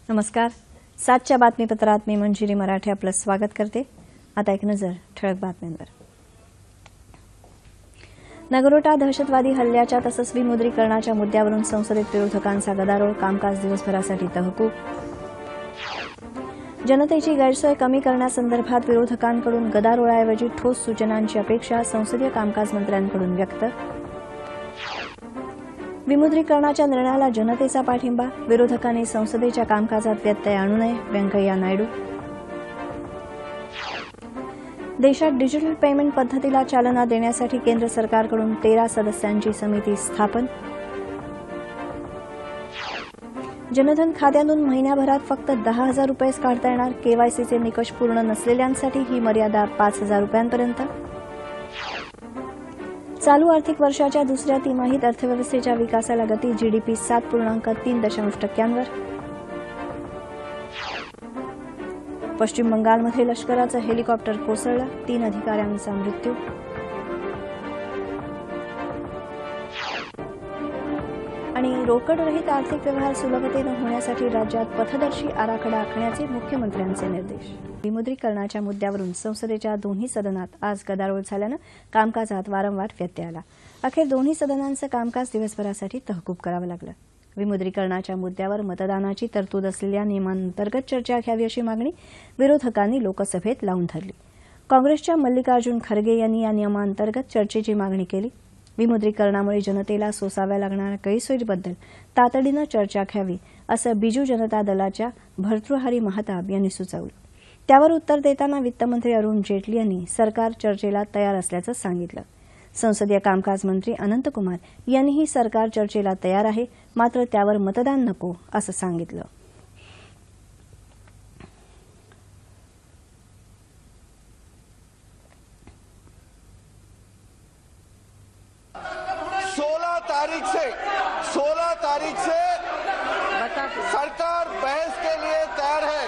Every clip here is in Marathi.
नमस्कार. 7च्या बातमीपत्रात मी मंजिरी मराठे आपलं स्वागत करते. आता एक नजर ठळक बातम्यांवर. नगरोटा दहशतवादी हल्ल्याच्या तसंच विमुद्रीकरणाच्या मुद्द्यावरून संसदेत विरोधकांचा गदारोळ, कामकाज दिवसभरासाठी तहकूब. जनतेची गैरसोय कमी करण्यासंदर्भात विरोधकांकडून गदारोळाऐवजी ठोस सूचनांची अपेक्षा संसदीय कामकाज मंत्र्यांकडून व्यक्त. विमुद्रीकरणाच्या निर्णयाला जनतेचा पाठिंबा, विरोधकांनी संसदेच्या कामकाजात व्यत्यय आणू नये, व्यंकय्या नायडू. देशात डिजिटल पेमेंट पद्धतीला चालना देण्यासाठी केंद्र सरकारकडून 13 सदस्यांची समिती स्थापन. जनधन खात्यातून महिन्याभरात फक्त 10,000 रुपयेच काढता येणार, केवायसीचे निकष पूर्ण नसलेल्यांसाठी ही मर्यादा 5,000 रुपयांपर्यंत. चालू आर्थिक वर्षाच्या दुसऱ्या तिमाहीत अर्थव्यवस्थेच्या विकासाला गती, जीडीपी 7.3%. पश्चिम बंगालमध्ये लष्कराचं हेलिकॉप्टर कोसळलं, 3 अधिकाऱ्यांचा मृत्यू. आणि रोकडरहित आर्थिक व्यवहार सुलभतेनं होण्यासाठी राज्यात पथदर्शी आराखडा आखण्याचे मुख्यमंत्र्यांचे निर्देश. विमुद्रीकरणाच्या मुद्द्यावरून संसदेच्या दोन्ही सदनात आज गदारोळ झाल्यानं कामकाजात वारंवार व्यत्यय आला. अखेर दोन्ही सदनांचं कामकाज दिवसभरासाठी तहकूब करावं लागलं. विमुद्रीकरणाच्या मुद्द्यावर मतदानाची तरतूद असलेल्या नियमांतर्गत चर्चा घ्यावी अशी मागणी विरोधकांनी लोकसभेत लावून धरली. काँग्रेसच्या मल्लिकार्जुन खरगे यांनी या नियमांतर्गत चर्चेची मागणी केली. विमुद्रीकरणामुळे जनतेला सोसाव्या लागणाऱ्या गैरसोयीबद्दल तातडीनं चर्चा घ्यावी असं बिजू जनता दलाच्या भर्तृहरी महताब यांनी सुचवलं. त्यावर उत्तर देताना वित्तमंत्री अरुण जेटली यांनी सरकार चर्चेला तयार असल्याचं सांगितलं. संसदीय कामकाज मंत्री अनंतकुमार यांनीही सरकार चर्चेला तयार आहे, मात्र त्यावर मतदान नको असं सांगितलं. सोलह तारीख से सरकार बहस के लिए तैयार है.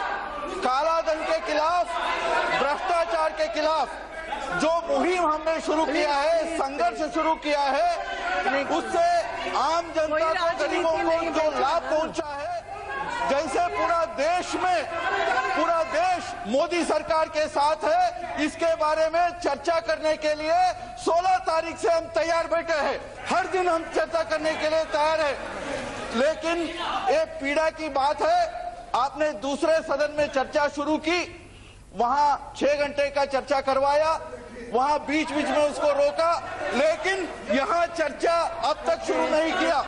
काला धन के खिलाफ, भ्रष्टाचार के खिलाफ जो मुहिम हमने शुरू किया है, संघर्ष शुरू किया है, उससे आम जनता को, गरीबों को जो लाभ पहुंचा है, जैसे पूरा देश मोदी सरकार के साथ है, इसके बारे में चर्चा करने के लिए 16 तारीख से हम तैयार बैठे हैं. हर दिन हम चर्चा करने के लिए तैयार है. लेकिन ये पीड़ा की बात है, आपने दूसरे सदन में चर्चा शुरू की, वहां 6 घंटे का चर्चा करवाया, वहां बीच बीच में उसको रोका, लेकिन यहां चर्चा अब तक शुरू नहीं किया.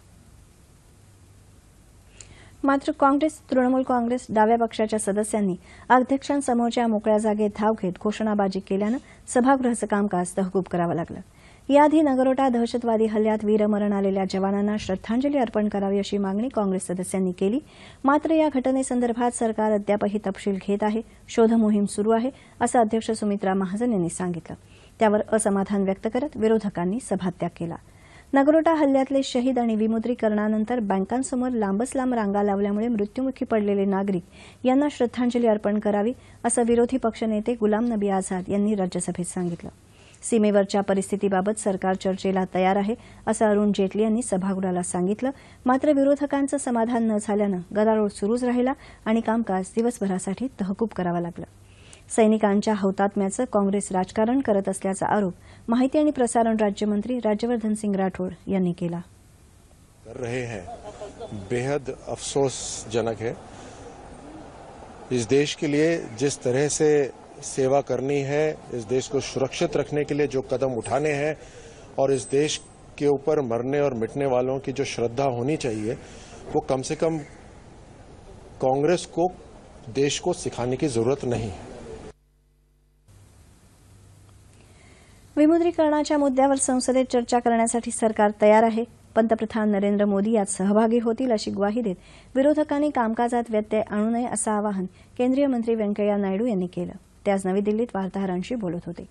मात्र काँग्रेस, तृणमूल काँग्रेस, डाव्या पक्षाच्या सदस्यांनी अध्यक्षांसमोरच्या मोकळ्या जागेत धाव घेत घोषणाबाजी केल्यानं सभागृहाचं कामकाज तहकूब करावं लागलं. याआधी नगरोटा दहशतवादी हल्ल्यात वीरमरण आलेल्या जवानांना श्रद्धांजली अर्पण करावी अशी मागणी काँग्रेस सदस्यांनी केली. मात्र या घटनेसंदर्भात सरकार अद्यापही तपशील घेत आहे, शोधमोहीम सुरू आहे असं अध्यक्ष सुमित्रा महाजन यांनी सांगितलं. त्यावर असमाधान व्यक्त करत विरोधकांनी सभात्याग केला. नगरोटा हल्ल्यातले शहीद आणि विमुद्रीकरणानंतर बँकांसमोर लांबच लांब रांगा लावल्यामुळे मृत्युमुखी पडलेले नागरिक यांना श्रद्धांजली अर्पण करावी असं विरोधी पक्षनेते गुलाम नबी आझाद यांनी राज्यसभेत सांगितलं. सीमेवरच्या परिस्थितीबाबत सरकार चर्चेला तयार आहे असं अरुण जेटली यांनी सभागृहाला सांगितलं. मात्र विरोधकांचं समाधान न झाल्यानं गदारोळ सुरूच राहिला आणि कामकाज दिवसभरासाठी तहकूब करावं लागलं. सैनिकांच्या हौतात्म्याचं काँग्रेस राजकारण करत असल्याचा आरोप माहिती आणि प्रसारण राज्यमंत्री राज्यवर्धन सिंह राठौड़ यांनी केला. कर रहे हैं बेहद अफसोसजनक है. इस देश के लिए जिस तरह से सेवा करनी है, इस देश को सुरक्षित रखने के लिए जो कदम उठाने हैं और इस देश के ऊपर मरने और मिटने वालों की जो श्रद्धा होनी चाहिए, वो कम से कम कांग्रेस को देश को सिखाने की जरूरत नहीं है. विमुद्रीकरणाच्या मुद्द्यावर संसदेत चर्चा करण्यासाठी सरकार तयार आहे. पंतप्रधान नरेंद्र मोदी यात सहभागी होतील अशी ग्वाही देत विरोधकांनी कामकाजात व्यत्यय आणू नये असं आवाहन केंद्रीय मंत्री व्यंकय्या नायडू यांनी केलं. ते आज नवी दिल्लीत वार्ताहरांशी बोलत होते.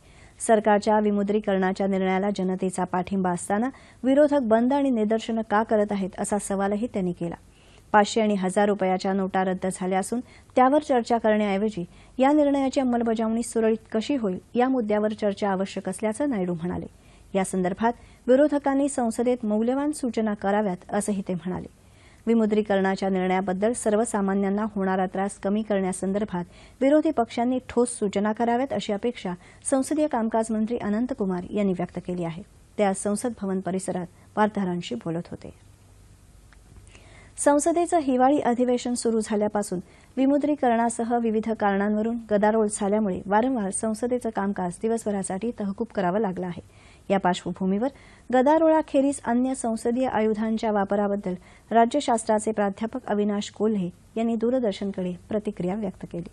सरकारच्या विमुद्रीकरणाच्या निर्णयाला जनतेचा पाठिंबा असताना विरोधक बंद आणि निदर्शनं का करत आहेत असा सवालही त्यांनी केला. 500 आणि 1000 रुपयाच्या नोटा रद्द झाल्या असून त्यावर चर्चा करण्याऐवजी या निर्णयाची अंमलबजावणी सुरळीत कशी होईल या मुद्द्यावर चर्चा आवश्यक असल्याचं नायडू म्हणाले. या संदर्भात विरोधकांनी संसदेत मौल्यवान सूचना कराव्यात असंही ते म्हणाले. विमुद्रीकरणाच्या निर्णयाबद्दल सर्वसामान्यांना होणारा त्रास कमी करण्यासंदर्भात विरोधी पक्षांनी ठोस सूचना कराव्यात अशी अपेक्षा संसदीय कामकाज मंत्री अनंत कुमार यांनी व्यक्त केली आहे. ते आज संसद भवन परिसरात वार्ताहरांशी बोलत होते. संसदेचं हिवाळी अधिवेशन सुरू झाल्यापासून विमुद्रीकरणासह विविध कारणांवरून गदारोळ झाल्यामुळे वारंवार संसदेचं कामकाज दिवसभरासाठी तहकूब करावं लागलं आहे. या पार्श्वभूमीवर गदारोळाखेरीज अन्य संसदीय आयुधांच्या वापराबद्दल राज्यशास्त्राचे प्राध्यापक अविनाश कोल्हे यांनी दूरदर्शनकडे प्रतिक्रिया व्यक्त केली.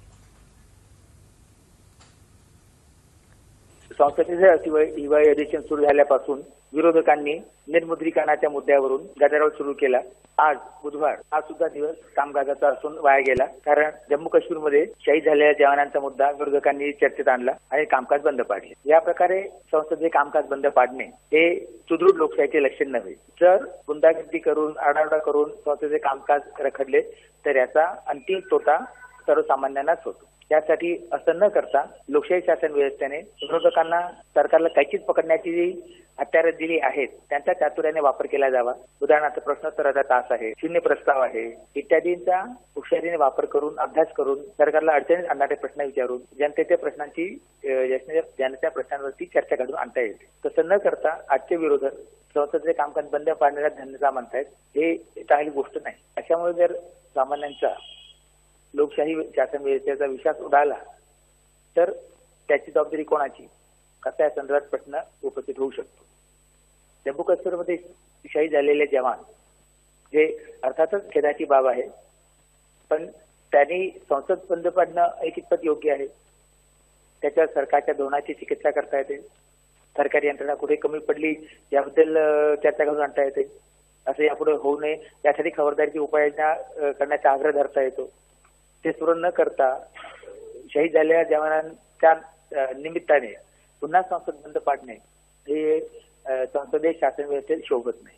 संसदेचं हिवाळी अधिवेशन सुरू झाल्यापासून विरोधकांनी निर्मुद्रीकरणाच्या मुद्द्यावरून गदारोळ सुरू केला. आज बुधवार हा सुद्धा दिवस कामकाजाचा असून वाया गेला, कारण जम्मू काश्मीरमध्ये शहीद झालेल्या जवानांचा मुद्दा विरोधकांनी चर्चेत आणला आणि कामकाज बंद पाडले. या प्रकारे संसदेचे कामकाज बंद पाडणे हे सुदृढ लोकशाहीचे लक्षण नव्हे. जर गुंडागिरी करून आरडाओरडा करून संसदेचे कामकाज रखडले तर याचा अंतिम तोटा सर्वसामान्यांनाच होतो. त्यासाठी असं न करता लोकशाही शासन व्यवस्थेने विरोधकांना सरकारला कैचीत पकडण्याची जी हत्यारं दिली आहेत त्यांचा चातुर्याने वापर केला जावा. उदाहरणार्थ प्रश्नोत्तराचा तास आहे, शून्य प्रस्ताव आहे इत्यादींचा हुशारीने वापर करून अभ्यास करून सरकारला अडचणीत आणणारे प्रश्न विचारून जनतेच्या प्रश्नांवरती चर्चा घडून आणता येते. तसं न करता आजचे विरोधक संसदेचे कामकाज बंद पाडण्याचा धंदा मानतायत, हे चांगली गोष्ट नाही. अशामुळे जर सामान्यांचा लोकशाही शासन व्यवस्थेचा विश्वास उडाला तर त्याची जबाबदारी कोणाची असा या संदर्भात प्रश्न उपस्थित होऊ शकतो. जम्मू काश्मीरमध्ये शहीद झालेले जवान जे अर्थातच खेदाची बाब आहे, पण त्यांनी संसद बंद पाडणं एक कितपत योग्य आहे. त्याच्या सरकारच्या धोरणाची चिकित्सा करता येते, सरकारी यंत्रणा कुठे कमी पडली याबद्दल चर्चा घडून आणता येते. असं यापुढे होऊ नये यासाठी खबरदारीची उपाययोजना करण्याचा आग्रह धरता येतो. ते सुरू न करता शहीद झालेल्या जवानांच्या निमित्ताने पुन्हा संसद बंद पाडणे हे संसदीय शासन व्यवस्थेत शोभत नाही.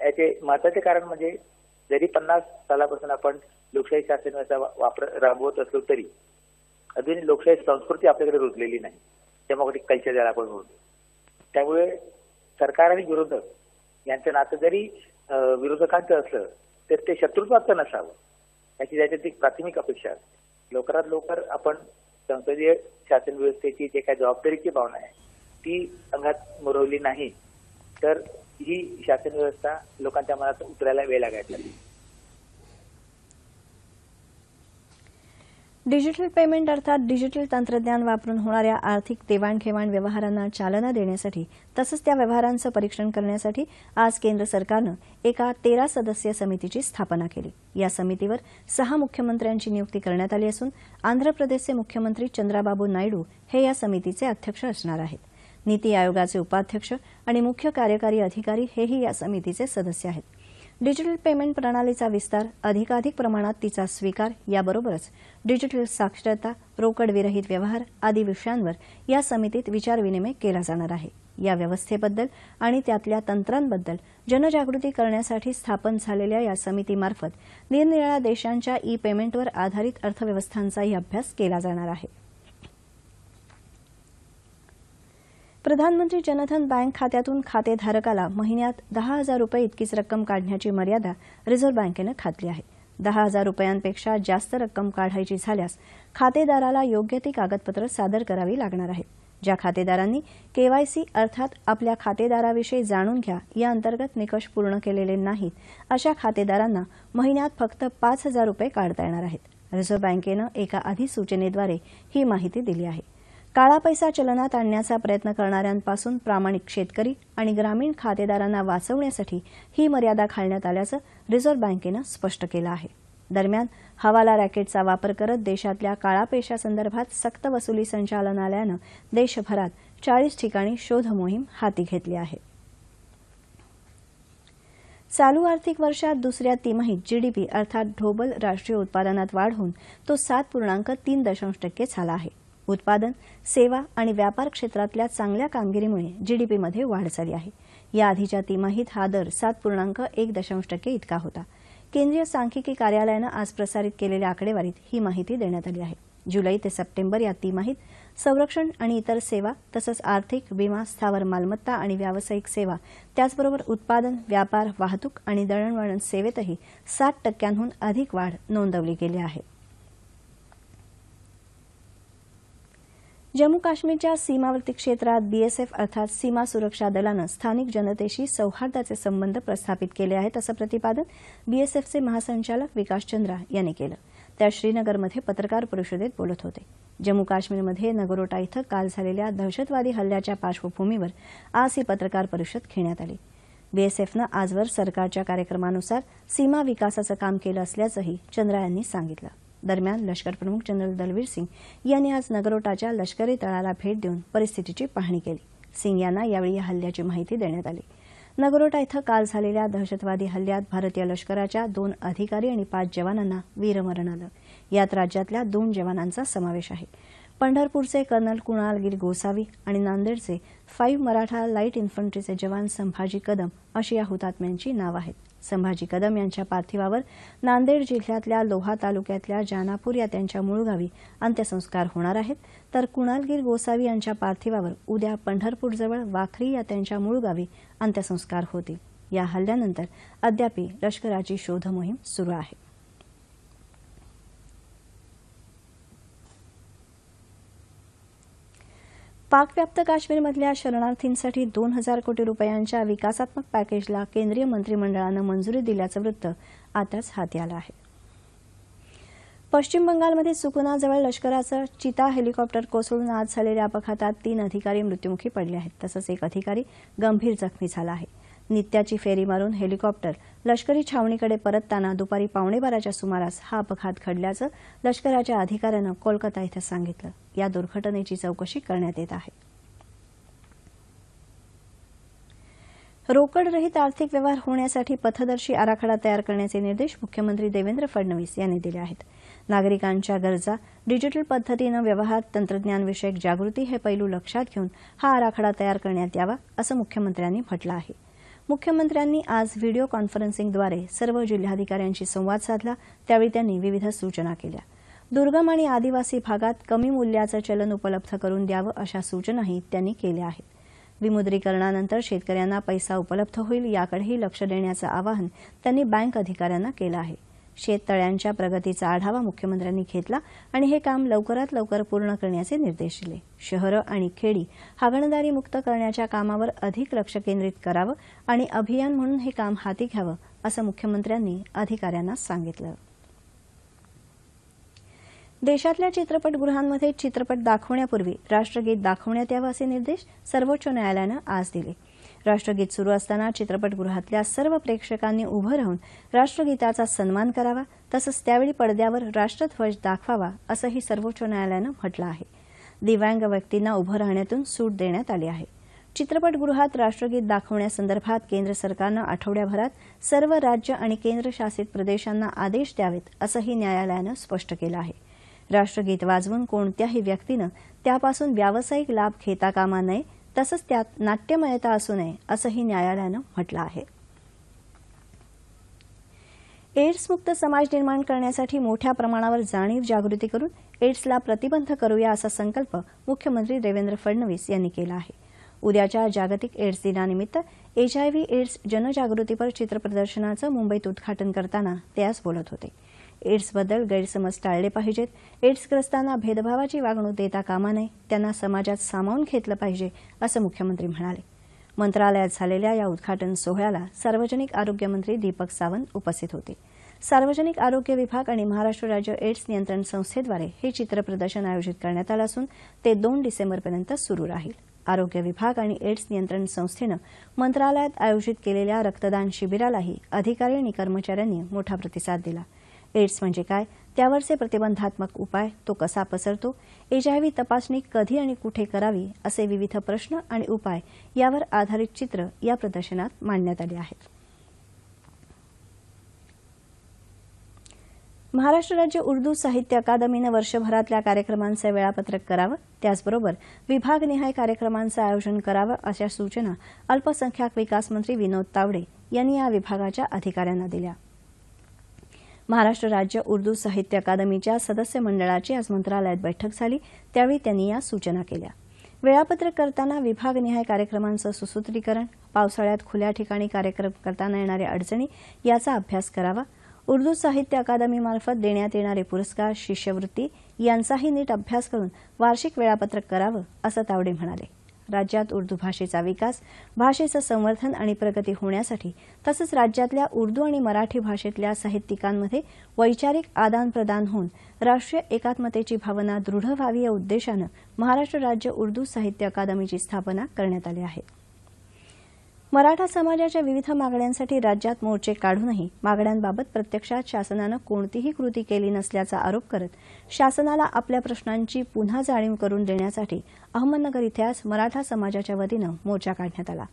याचे महत्वाचे कारण म्हणजे जरी 50 सालापासून आपण लोकशाही शासन व्यवस्था राबवत असलो तरी अजून लोकशाही संस्कृती आपल्याकडे रुजलेली नाही. डेमोक्रेटिक कल्चर ज्याला आपण म्हणतो. त्यामुळे सरकार आणि विरोधक यांचं नातं जरी विरोधकांचं असलं तर ते शत्रुत्वाचं नसावं याची त्याच्यात एक प्राथमिक अपेक्षा असते. लवकरात लवकर आपण संसदीय शासन व्यवस्थेची जे काही जबाबदारीची भावना आहे ती अंगात मुरवली नाही तर ही शासन व्यवस्था लोकांच्या मनात उतरायला वेळ लागायचा. डिजिटल पेमेंट अर्थात डिजिटल तंत्रज्ञान वापरून होणाऱ्या आर्थिक देवाणघेवाण व्यवहारांना चालना देण्यासाठी तसंच त्या व्यवहारांचं परीक्षण करण्यासाठी आज केंद्र सरकारनं एका 13 सदस्यीय समितीची स्थापना केली. या समितीवर 6 मुख्यमंत्र्यांची नियुक्ती करण्यात आली असून आंध्र प्रदेशचे मुख्यमंत्री चंद्राबाबू नायडू हे या समितीचे अध्यक्ष असणार आहेत. नीती आयोगाचे उपाध्यक्ष आणि मुख्य कार्यकारी अधिकारी हेही या समितीचे सदस्य आहेत. डिजिटल पेमेंट प्रणालीचा विस्तार, अधिकाधिक प्रमाणात तिचा स्वीकार याबरोबरच डिजिटल साक्षरता, रोकड विरहित व्यवहार आदी विषयांवर या समितीत विचारविनिमय केला जाणार आहे. या व्यवस्थेबद्दल आणि त्यातल्या तंत्रांबद्दल जनजागृती करण्यासाठी स्थापन झालेल्या या समितीमार्फत निरनिराळ्या देशांच्या ई पेमेंटवर आधारित अर्थव्यवस्थांचाही अभ्यास केला जाणार आहे. प्रधानमंत्री जनधन बँक खात्यातून खातेधारकाला महिन्यात 10,000 रुपये इतकीच रक्कम काढण्याची मर्यादा रिझर्व्ह बँकेनं घातली आहे. 10,000 रुपयांपेक्षा जास्त रक्कम काढायची झाल्यास खातेदाराला योग्य ती कागदपत्र सादर करावी लागणार आहेत. ज्या खातेदारांनी केवायसी अर्थात आपल्या खातेदाराविषयी जाणून घ्या या अंतर्गत निकष पूर्ण केलेले नाहीत अशा खातेदारांना महिन्यात फक्त 5,000 रुपये काढता येणार आहेत. रिझर्व्ह बँकेनं एका अधिसूचनेद्वारे ही माहिती दिली आहे. काळा पैसा चलनात आणण्याचा प्रयत्न करणाऱ्यांपासून प्रामाणिक शेतकरी आणि ग्रामीण खातेदारांना वाचवण्यासाठी ही मर्यादा घालण्यात आल्याचं रिझर्व्ह बँकेनं स्पष्ट केलं आहे. दरम्यान हवाला रॅकेटचा वापर करत देशातल्या काळा पैशासंदर्भात सक्तवसुली संचालनालयानं देशभरात 40 ठिकाणी शोध मोहीम हाती घेतली आहे. चालू आर्थिक वर्षात दुसऱ्या तिमाहीत जीडीपी अर्थात ढोबल राष्ट्रीय उत्पादनात वाढ होऊन तो 7.3% झाला आहे. उत्पादन, सेवा आणि व्यापार क्षेत्रातल्या चांगल्या कामगिरीमुळे जीडीपीमध्ये वाढ झाली आहे. या आधीच्या तिमाहीत हा दर 7.1% इतका होता. केंद्रीय सांख्यिकी कार्यालयानं आज प्रसारित केलेल्या आकडेवारीत ही माहिती देण्यात आली आहे. जुलै ते सप्टेंबर या तिमाहीत संरक्षण आणि इतर सेवा तसंच आर्थिक, विमा, स्थावर मालमत्ता आणि व्यावसायिक सेवा, त्याचबरोबर उत्पादन, व्यापार, वाहतूक आणि दळणवळण सेवेतही 60% अधिक वाढ नोंदवली गेली आहे. जम्मू काश्मीरच्या सीमावर्ती क्षेत्रात बीएसएफ अर्थात सीमा सुरक्षा दलानं स्थानिक जनतेशी सौहार्दाचे संबंध प्रस्थापित केले आहेत, असं प्रतिपादन बीएसएफचे महासंचालक विकास चंद्रा यांनी केलं. त्या श्रीनगरमध्ये पत्रकार परिषदेत बोलत होते. जम्मू काश्मीरमध्ये नगरोटा इथं काल झालेल्या दहशतवादी हल्ल्याच्या पार्श्वभूमीवर आज ही पत्रकार परिषद घेण्यात आली. बीएसएफनं आजवर सरकारच्या कार्यक्रमानुसार सीमा विकासाचं काम केलं असल्याचंही चंद्रा यांनी सांगितलं. दरम्यान लष्करप्रमुख जनरल दलवीर सिंग यांनी आज नगरोटाच्या लष्करी तळाला भेट देऊन परिस्थितीची पाहणी केली. सिंग यांना यावेळी या हल्ल्याची माहिती देण्यात आली. नगरोटा इथं काल झालेल्या दहशतवादी हल्ल्यात भारतीय लष्कराच्या 2 अधिकारी आणि 5 जवानांना वीरमरण आलं. यात राज्यातल्या 2 जवानांचा समावेश आहे. पंढरपूरचे कर्नल कुणालगिरी गोसावी आणि नांदेडचे 5 मराठा लाईट इन्फंट्रीचे जवान संभाजी कदम अशी या हुतात्म्यांची नावं आहेत. संभाजी कदम यांच्या पार्थिवावर नांदेड जिल्ह्यातल्या लोहा तालुक्यातल्या जानापूर या त्यांच्या मूळ गावी अंत्यसंस्कार होणार आहेत, तर कुणालगिरी गोसावी यांच्या पार्थिवावर उद्या पंढरपूरजवळ वाखरी या त्यांच्या मूळ गावी अंत्यसंस्कार होतील. या हल्ल्यानंतर अद्यापही लष्कराची शोध मोहीम सुरू आहे. पाकव्याप्त काश्मीरमधल्या शरणार्थींसाठी 2,000 कोटी रुपयांच्या विकासात्मक पॅकेजला केंद्रीय मंत्रिमंडळानं मंजुरी दिल्याचं वृत्त आताच हाती आलं आहे. पश्चिम बंगालमध्ये सुकुनाजवळ लष्कराचं चिता हेलिकॉप्टर कोसळून आज झालेल्या अपघातात 3 अधिकारी मृत्युमुखी पडले आहेत, तसंच एक अधिकारी गंभीर जखमी झाला आहे. नित्याची फेरी मारून हेलिकॉप्टर लष्करी छावणीकडे परतताना दुपारी 12:15च्या सुमारास हा अपघात घडल्याचं लष्कराच्या अधिकाऱ्यानं कोलकाता इथं सांगितलं. या दुर्घटनेची चौकशी करण्यात येत आहे. रोकडरहित आर्थिक व्यवहार होण्यासाठी पथदर्शी आराखडा तयार करण्याचे निर्देश मुख्यमंत्री देवेंद्र फडणवीस यांनी दिले आहेत. नागरिकांच्या गरजा, डिजिटल पद्धतीनं व्यवहार, तंत्रज्ञानविषयक जागृती हे पैलू लक्षात घेऊन हा आराखडा तयार करण्यात यावा, असं मुख्यमंत्र्यांनी म्हटलं आहे. मुख्यमंत्र्यांनी आज व्हिडिओ कॉन्फरन्सिंगद्वारे सर्व जिल्हाधिकाऱ्यांशी संवाद साधला. त्यावेळी त्यांनी विविध सूचना केल्या. दुर्गम आणि आदिवासी भागात कमी मूल्याचं चलन उपलब्ध करून द्यावं अशा सूचनाही त्यांनी केल्या आहेत. विमुद्रीकरणानंतर शेतकऱ्यांना पैसा उपलब्ध होईल याकडेही लक्ष देण्याचं आवाहन त्यांनी बँक अधिकाऱ्यांना केलं आहे. शेततळ्यांच्या प्रगतीचा आढावा मुख्यमंत्र्यांनी घेतला आणि हे काम लवकरात लवकर पूर्ण करण्याचे निर्देश दिले. शहरं आणि खेडी हागणदारी मुक्त करण्याच्या कामावर अधिक लक्ष केंद्रित करावं आणि अभियान म्हणून हे काम हाती घ्यावं, असं मुख्यमंत्र्यांनी अधिकाऱ्यांना सांगितलं. देशातल्या चित्रपटगृहांमध्ये चित्रपट दाखवण्यापूर्वी राष्ट्रगीत दाखवण्यात यावं असे निर्देश सर्वोच्च न्यायालयानं आज दिले. राष्ट्रगीत सुरू असताना चित्रपटगृहातल्या सर्व प्रेक्षकांनी उभं राहून राष्ट्रगीताचा सन्मान करावा, तसंच त्यावेळी पडद्यावर राष्ट्रध्वज दाखवावा, असंही सर्वोच्च न्यायालयानं म्हटलं आहे. दिव्यांग व्यक्तींना उभं राहण्यातून सूट देण्यात आली आहे. चित्रपटगृहात राष्ट्रगीत दाखवण्यासंदर्भात केंद्र सरकारनं आठवड्याभरात सर्व राज्य आणि केंद्रशासित प्रदेशांना आदेश द्यावेत, असंही न्यायालयानं स्पष्ट केलं आहे. राष्ट्रगीत वाजवून कोणत्याही व्यक्तीनं त्यापासून व्यावसायिक लाभ घेता कामा नये, तसंच त्यात नाट्यमयता असू नये, असंही न्यायालयानं म्हटलं आहे. एड्समुक्त समाज निर्माण करण्यासाठी मोठ्या प्रमाणावर जाणीव जागृती करून एड्सला प्रतिबंध करूया असा संकल्प मुख्यमंत्री देवेंद्र फडणवीस यांनी केला आहे. उद्याच्या जागतिक एड्स दिनानिमित्त HIV एड्स जनजागृतीपर चित्रप्रदर्शनाचं मुंबईत उद्घाटन करताना ते आज बोलत होते. एड्सबद्दल गैरसमज टाळले पाहिजेत. एड्सग्रस्तांना भेदभावाची वागणूक देता कामा नये, त्यांना समाजात सामावून घेतलं पाहिजे, असं मुख्यमंत्री म्हणाले. मंत्रालयात झालेल्या या उद्घाटन सोहळ्याला सार्वजनिक आरोग्य मंत्री दीपक सावंत उपस्थित होते. सार्वजनिक आरोग्य विभाग आणि महाराष्ट्र राज्य एड्स नियंत्रण संस्थेद्वारे हे चित्रप्रदर्शन आयोजित करण्यात आलं असून ते 2 डिसेंबरपर्यंत सुरू राहील. आरोग्य विभाग आणि एड्स नियंत्रण संस्थेनं मंत्रालयात आयोजित केलेल्या रक्तदान शिबिरालाही अधिकारी आणि कर्मचाऱ्यांनी मोठा प्रतिसाद दिला. एड्स म्हणजे काय, त्यावरचे प्रतिबंधात्मक उपाय, तो कसा पसरतो, HIV तपासणी कधी आणि कुठे करावी, असे विविध प्रश्न आणि उपाय यावर आधारित चित्र या प्रदर्शनात मांडण्यात आली आहेत. महाराष्ट्र राज्य उर्दू साहित्य अकादमीनं वर्षभरातल्या कार्यक्रमांचं वेळापत्रक करावं, त्याचबरोबर विभागनिहाय कार्यक्रमांचं आयोजन करावं, अशा सूचना अल्पसंख्याक विकास मंत्री विनोद तावडे यांनी या विभागाच्या अधिकाऱ्यांना दिल्या. महाराष्ट्र राज्य उर्दू साहित्य अकादमीच्या सदस्य मंडळाची आज मंत्रालयात बैठक झाली, त्यावेळी त्यांनी या सूचना केल्या. वेळापत्रक करताना विभागनिहाय कार्यक्रमांचं सुसूत्रीकरण, पावसाळ्यात खुल्या ठिकाणी कार्यक्रम करताना येणाऱ्या अडचणी याचा अभ्यास करावा, उर्दू साहित्य अकादमीमार्फत देण्यात येणारे पुरस्कार, शिष्यवृत्ती यांचाही नीट अभ्यास करून वार्षिक वेळापत्रक करावं, असं तावडे म्हणाले. राज्यात उर्दू भाषेचा विकास, भाषेचं संवर्धन आणि प्रगती होण्यासाठी तसंच राज्यातल्या उर्दू आणि मराठी भाषेतल्या साहित्यिकांमध्ये वैचारिक आदानप्रदान होऊन राष्ट्रीय एकात्मतेची भावना दृढ व्हावी या उद्देशानं महाराष्ट्र राज्य उर्दू साहित्य अकादमीची स्थापना करण्यात आली आहे. मराठा समाजाच्या विविध मागण्यांसाठी राज्यात मोर्चे काढूनही मागण्यांबाबत प्रत्यक्षात शासनानं कोणतीही कृती केली नसल्याचा आरोप करत शासनाला आपल्या प्रश्नांची पुन्हा जाणीव करून देण्यासाठी अहमदनगर इथे आज मराठा समाजाच्या वतीनं मोर्चा काढण्यात आला.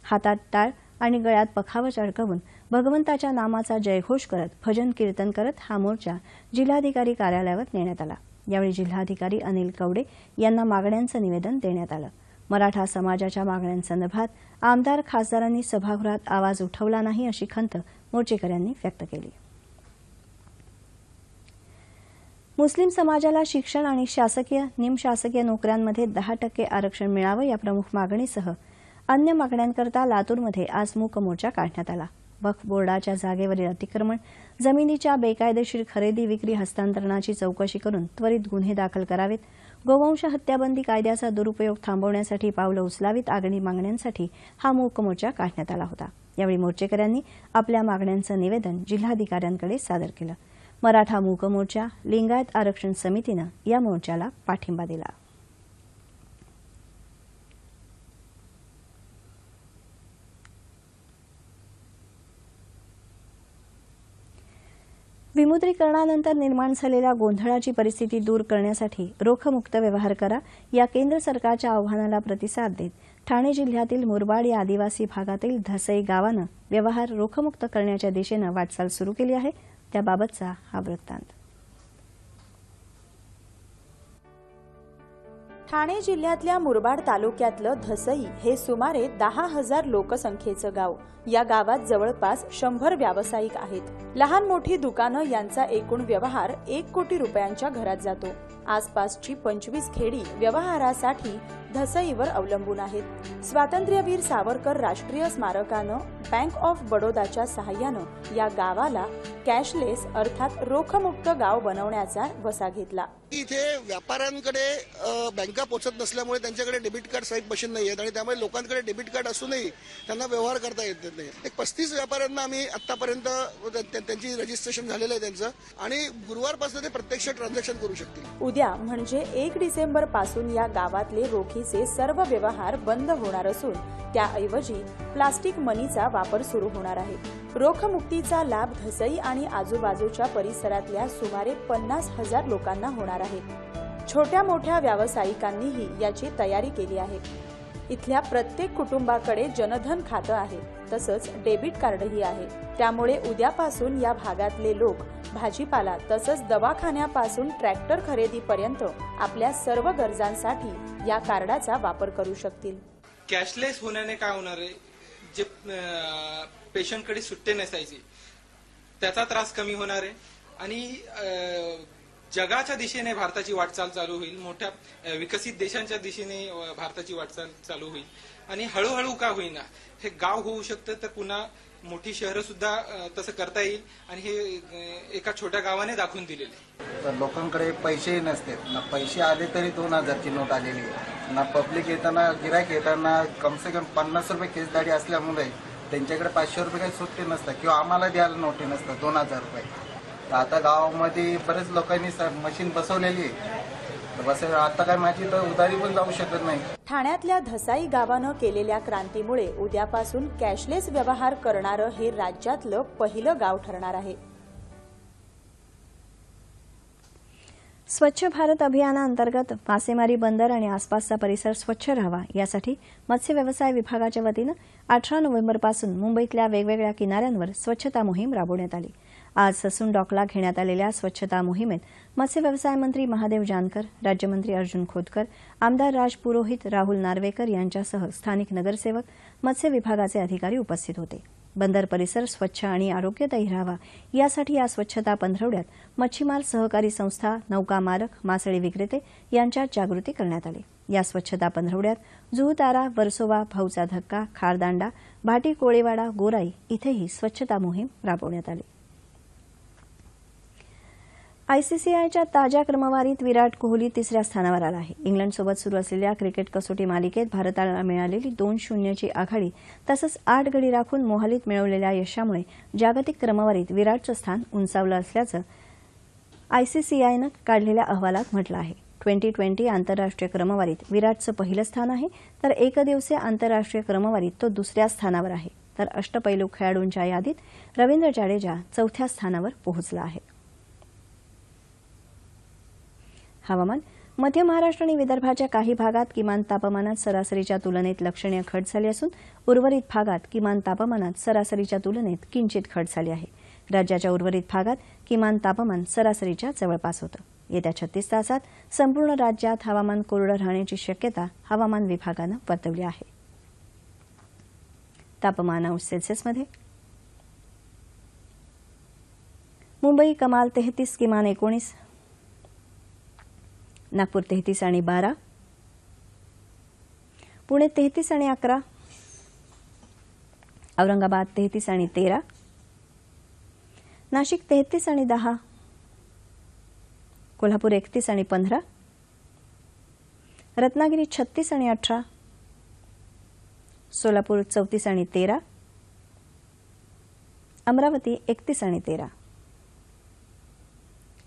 हातात टाळ आणि गळ्यात पखावज अडकवून भगवंताच्या नामाचा जयघोष करत भजन कीर्तन करत हा मोर्चा जिल्हाधिकारी कार्यालयावर नेण्यात आला. यावेळी जिल्हाधिकारी अनिल कवडे यांना मागण्यांचं निवेदन देण्यात आलं. मराठा समाजाच्या मागण्यांसंदर्भात आमदार खासदारांनी सभागृहात आवाज उठवला नाही अशी खंत मोर्चेकऱ्यांनी व्यक्त केली. मुस्लिम समाजाला शिक्षण आणि शासकीय निमशासकीय नोकऱ्यांमध्ये 10% आरक्षण मिळावं या प्रमुख मागणीसह अन्य मागण्यांकरता लातूरमध्ये आज मूक मोर्चा काढण्यात आला. वक्फ बोर्डाच्या जागेवरील अतिक्रमण, जमिनीच्या बेकायदेशीर खरेदी विक्री हस्तांतरणाची चौकशी करून त्वरित गुन्हे दाखल करावेत, गोवंश हत्याबंदी कायद्याचा दुरुपयोग थांबवण्यासाठी पावलं उचलावीत आदी मागण्यांसाठी हा मूक मोर्चा काढण्यात आला होता. यावेळी मोर्चेकऱ्यांनी आपल्या मागण्यांचं निवेदन जिल्हाधिकाऱ्यांकडे सादर केलं. मराठा मूक मोर्चा, लिंगायत आरक्षण समितीनं या मोर्चाला पाठिंबा दिला. विमुद्रीकरणानंतर निर्माण झालेल्या गोंधळाची परिस्थिती दूर करण्यासाठी रोखमुक्त व्यवहार करा या केंद्र सरकारच्या आवाहनाला प्रतिसाद देत ठाणे जिल्ह्यातील मुरबाड या आदिवासी भागातील धसई गावानं व्यवहार रोखमुक्त करण्याच्या दिशेनं वाटचाल सुरू केली आहे. त्याबाबतचा हा वृत्तांत. ठाणे जिल्ह्यातल्या मुरबाड तालुक्यातलं धसई हे सुमारे 10,000 लोकसंख्येचं गाव. या गावात जवळपास 100 व्यावसायिक आहेत. लहान मोठी दुकानं यांचा एकूण व्यवहार 1 कोटी रुपयांच्या घरात जातो. आसपासची 25 खेडी व्यवहारासाठी धसईवर अवलंबून आहेत. स्वातंत्र्यवीर सावरकर राष्ट्रीय स्मारकानं बँक ऑफ बडोदाच्या सहाय्यानं या गावाला कॅशलेस अर्थात रोखमुक्त गाव बनवण्याचा वसा घेतला. इथे व्यापाऱ्यांकडे बँका पोहोचत नसल्यामुळे त्यांच्याकडे डेबिट कार्ड स्वाईप मशीन नाही आहेत आणि त्यामुळे लोकांकडे डेबिट कार्ड असूनही त्यांना व्यवहार करता येत नाही. एक 35 व्यापाऱ्यांना आम्ही आतापर्यंत त्यांची रजिस्ट्रेशन झालेलं आहे त्यांचं, आणि गुरुवारपासून ते प्रत्यक्ष ट्रान्झॅक्शन करू शकतील. उद्या म्हणजे 1 डिसेंबर पासून या गावातले रोखीचे सर्व व्यवहार बंद होणार असून त्याऐवजी प्लास्टिक मनीचा वापर सुरू होणार आहे. रोखमुक्तीचा लाभ धसई आणि आजूबाजूच्या परिसरातल्या सुमारे 50,000 लोकांना होणार आहे. छोट्या मोठ्या व्यावसायिकांनीही याची तयारी केली आहे. इथल्या प्रत्येक कुटुंबाकडे जनधन खातं आहे, तसंच डेबिट कार्डही आहे. त्यामुळे उद्यापासून या भागातले लोक भाजीपाला तसंच दवाखान्यापासून ट्रॅक्टर खरेदीपर्यंत आपल्या सर्व गरजांसाठी या कार्डाचा वापर करू शकतील. कॅशलेस होण्याने काय होणार आहे, जे पेशंटकडे सुट्टे नसायचे त्याचा त्रास कमी होणार आहे आणि जगाच्या दिशेने भारताची वाटचाल चालू होईल. मोठ्या विकसित देशांच्या दिशेने भारताची वाटचाल चालू होईल आणि हळूहळू का होईना हे गाव होऊ शकतं, तर पुन्हा मोठी शहरं सुद्धा तसं करता येईल आणि हे एका छोट्या गावाने दाखवून दिलेले. लोकांकडे पैसेही नसते ना, पैसे आले तरी 2,000ची नोट आलेली ना. पब्लिक येताना गिरायक येताना कमसे कम 50 रुपये केसदारी असल्यामुळे त्यांच्याकडे 500 रुपये काही सुट्टे नसतात किंवा आम्हाला द्यायला नोटी नसतात 2,000 रुपये. तर आता गावामध्ये बरेच लोकांनी मशीन बसवलेली आहे, बस आता काय माझी तर उधारी पण जाऊ शकत नाही. ठाण्यातल्या धसाई गावानं केलेल्या क्रांतीमुळे उद्यापासून कॅशलेस व्यवहार करणारं हे राज्यातलं पहिलं गाव ठरणार आहे. स्वच्छ भारत अभियानाअंतर्गत मासेमारी बंदर आणि आसपासचा परिसर स्वच्छ राहावा यासाठी मत्स्य व्यवसाय विभागाच्या वतीनं 18 नोव्हेंबरपासून मुंबईतल्या वेगवेगळ्या किनाऱ्यांवर स्वच्छता मोहीम राबवण्यात आली. आज ससून डॉकला घेण्यात आलेल्या स्वच्छता मोहिमेत मत्स्य व्यवसाय मंत्री महादेव जानकर, राज्यमंत्री अर्जुन खोतकर, आमदार राज पुरोहित, राहुल नार्वेकर यांच्यासह स्थानिक नगरसेवक, मत्स्य विभागाचे अधिकारी उपस्थित होते. बंदर परिसर स्वच्छ आणि आरोग्यदायी राहावा यासाठी या स्वच्छता पंधरवड्यात मच्छीमार सहकारी संस्था, नौका मालक, मासळी विक्रेते यांच्यात जागृती करण्यात आली। या स्वच्छता पंधरवड्यात जुहुतारा, वर्सोवा, भाऊचा धक्का, खारदांडा, भाटी, कोळेवाडा, गोराई इथेही स्वच्छता मोहीम राबवण्यात आली। आयसीसीआयच्या ताज्या क्रमवारीत विराट कोहली तिसऱ्या स्थानावर आला आहे। इंग्लंडसोबत सुरू असलेल्या क्रिकेट कसोटी मालिकेत भारताला मिळालेली 2-0ची आघाडी तसंच 8 गडी राखून मोहालीत मिळवलेल्या यशामुळे जागतिक क्रमवारीत विराटचं स्थान उंचावलं असल्याचं आयसीसीआयनं काढलेल्या अहवालात म्हटलं आहे। 2020 आंतरराष्ट्रीय क्रमवारीत विराटचं पहिलं स्थान आहे, तर एकदिवसीय आंतरराष्ट्रीय क्रमवारीत तो दुसऱ्या स्थानावर आहे, तर अष्टपैलू खेळाडूंच्या यादीत रवींद्र जाडेजा चौथ्या स्थानावर पोहोचला आहे। हवामान। मध्य महाराष्ट्र आणि विदर्भाच्या काही भागात किमान तापमानात सरासरीच्या तुलनेत लक्षणीय घट झाली असून उर्वरित भागात किमान तापमानात सरासरीच्या तुलनेत किंचित घट झाली आहे। राज्याच्या उर्वरित भागात किमान तापमान सरासरीच्या जवळपास होतं। येत्या 36 तासात संपूर्ण राज्यात हवामान कोरडं राहण्याची शक्यता हवामान विभागानं वर्तवली आहे। तापमान अंश सेल्सिअसमध्ये मुंबई कमाल 33, किमान 19, नागपूर 33 आणि 12, पुणे 33 आणि 11, औरंगाबाद 33 आणि 13, नाशिक 33 आणि 10, कोल्हापूर 31 आणि 15, रत्नागिरी 36 आणि 18, सोलापूर 34 आणि 13, अमरावती 31 आणि 13।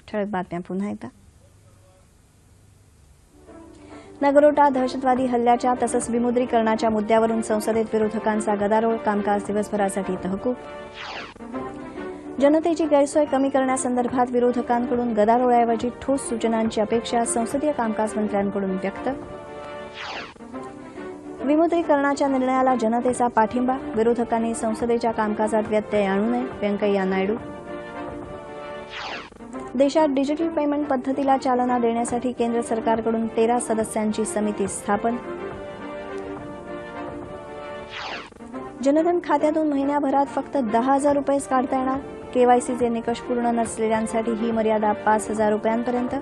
ठळक बातम्या पुन्हा एकदा। नगरोटा दहशतवादी हल्ल्याच्या तसंच विमुद्रीकरणाच्या मुद्द्यावरून संसदेत विरोधकांचा गदारोळ, कामकाज दिवसभरासाठी तहकूब। जनतेची गैरसोय कमी करण्यासंदर्भात विरोधकांकडून गदारोळाऐवजी ठोस सूचनांची अपेक्षा संसदीय कामकाज मंत्र्यांकडून व्यक्त। विमुद्रीकरणाच्या निर्णयाला जनतेचा पाठिंबा, विरोधकांनी संसदेच्या कामकाजात व्यत्यय आणू नये, व्यंकय्या नायडू। देशात डिजिटल पेमेंट पद्धतीला चालना देण्यासाठी केंद्र सरकारकडून 13 सदस्यांची समिती स्थापन। जनधन खात्यातून महिन्याभरात फक्त 10,000 रुपयेच काढता येणार, केवायसीचे निकष पूर्ण नसलेल्यांसाठी ही मर्यादा 5,000 रुपयांपर्यंत।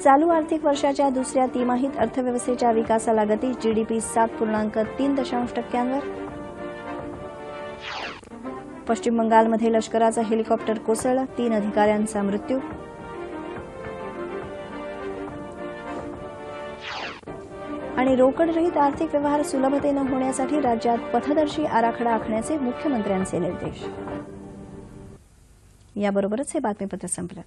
चालू आर्थिक वर्षाच्या दुसऱ्या तिमाहीत अर्थव्यवस्थेच्या विकासाला गती, जीडीपी 7.3%। पश्चिम बंगालमध्ये लष्कराचं हेलिकॉप्टर कोसळलं, 3 अधिकाऱ्यांचा मृत्यू। आणि रोकडरहित आर्थिक व्यवहार सुलभतेनं होण्यासाठी राज्यात पथदर्शी आराखडा आखण्याचे मुख्यमंत्र्यांचे निर्देश। याबरोबरच हे बातमीपत्र संपलं।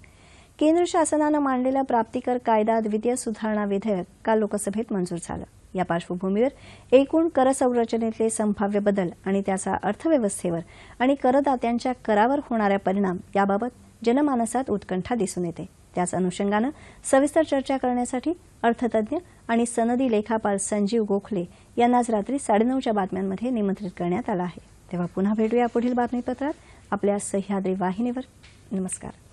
केंद्र शासनानं मांडलेलं प्राप्तिकर कायदा द्वितीय सुधारणा विधेयक काल लोकसभेत मंजूर झालं। या पार्श्वभूमीवर एकूण कर संरचनेतले संभाव्य बदल आणि त्याचा अर्थव्यवस्थेवर आणि करदात्यांच्या करावर होणारा परिणाम याबाबत जनमानसात उत्कंठा दिसून येते। त्याच अनुषंगानं सविस्तर चर्चा करण्यासाठी अर्थतज्ञ आणि सनदी लेखापाल संजीव गोखले यांना आज रात्री 9:30च्या बातम्यांमध्ये निमंत्रित करण्यात आलं आहे। तेव्हा पुन्हा भेटूया पुढील बातमीपत्रात आपल्या सह्याद्री वाहिनीवर। नमस्कार।